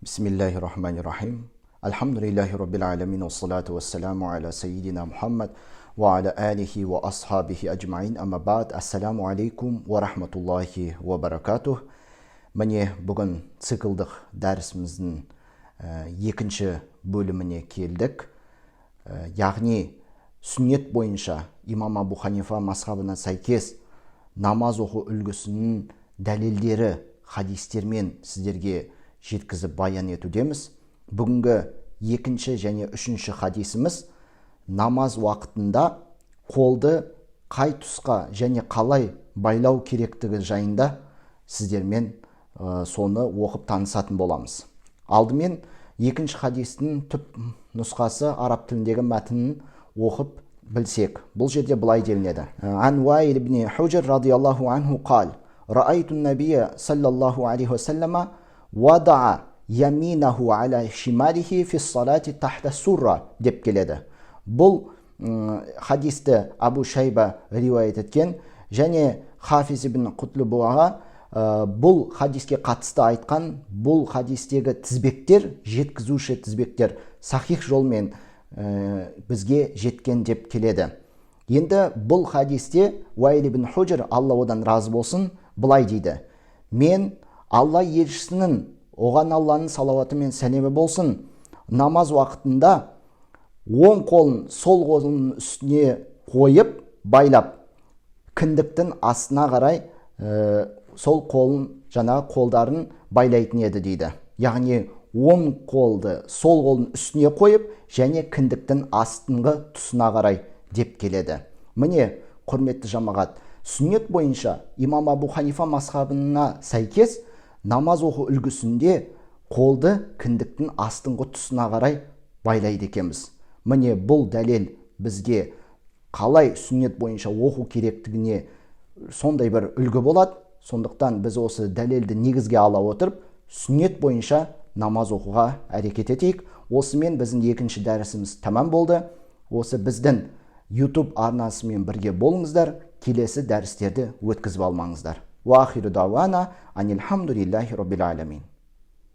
Bismillahirrahmanirrahim. Alhamdulillahi Rabbil alamin. Wassalatu wassalamu ala sayyidina Muhammad wa ala alihi wa ashabihi ajma'in. Amma ba'd. Assalamu alaikum wa rahmatullahi wa barakatuh. Міне бүгін циклдық дәрісіміздің екінші бөліміне келдік. Яғни сүннет бойынша имам Абу Ханифа мазхабына сәйкес намаз оқу үлгісінің дәлелдері хадистермен сіздерге жеткізіп баян етудеміз. Бүгінгі екінші және үшінші хадисіміз намаз уақытында қолды қай тұсқа және қалай байлау керектігі жайында сіздермен соны оқып танысатын боламыз. Алдымен екінші хадистің түп нұсқасы араб тіліндегі мәтінін оқып білсек. Бұл жерде былай делінеді. Ан Уаил ибн Худжр радиаллаху анху қал: Раайту набия саллаллаху алейхи вассалама вадаа яминаху аля шималихи фи салати тахта сурра деп келеді. Бұл хадисті Абу Шайба риуаят еткен және Хафиз ибн Құтлубуаға бұл хадиске қатысты айтқан, бұл хадистегі тізбектер, жеткізуші тізбектер сахих жолмен бізге жеткен деп келеді. Енді бұл хадисте Уаил ибн Худжр, Алла одан разы болсын, былай дейді: мен Алла елшісінің, оған Алланың салауаты мен сәлемі болсын, намаз уақытында оң қолын сол қолының үстіне қойып байлап, кіндіктің астына қарай сол қолын, жаңағы қолдарын байлайтын еді дейді. Яғни оң қолды сол қолын үстіне қойып және кіндіктің астыңғы тұсына қарай деп келеді. Міне, құрметті жамағат, сүннет бойынша имам Абу Ханифа мазхабына сәйкес намаз оқу үлгісінде қолды кіндіктің астыңғы тұсына қарай байлайды екенбіз. Міне, бұл дәлел бізге қалай сүннет бойынша оқу керектігіне сондай бір үлгі болады. Сондықтан біз осы дәлелді негізге ала отырып, сүннет бойынша намаз оқуға әрекет етейік. Осымен біздің екінші дәрісіміз тәмам болды. Осы біздің YouTube арнасымен бірге болыңыздар, келесі дәрістерді өткізіп алмаңыздар. Ва ахиру дауана анилхамдулиллахи роббил аламин.